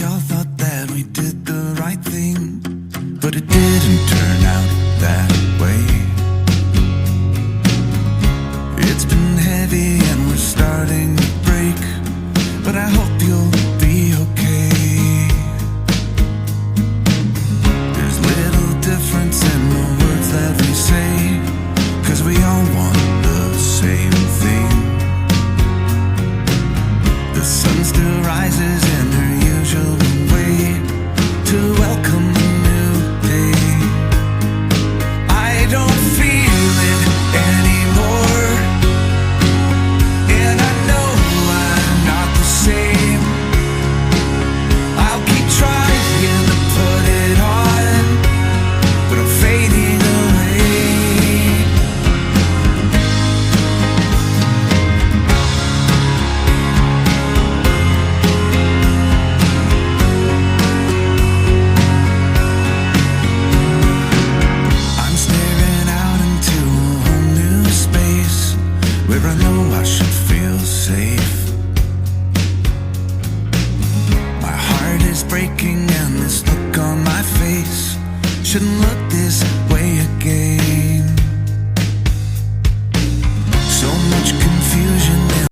We all thought that we did the right thing, but it didn't turn out that way. It's been heavy and we're starting to break, but I hope you'll be okay. There's little difference in the words that we say, 'cause we all want the same thing. The sun still rises in her usual way to welcome the new day. I don't feel it anymore, and I know I'm not the same. I'll keep trying to put it on, but I'm fading away. I'm staring out into a whole new space where I know I should feel safe. My heart is breaking and this look on my face shouldn't look this way again.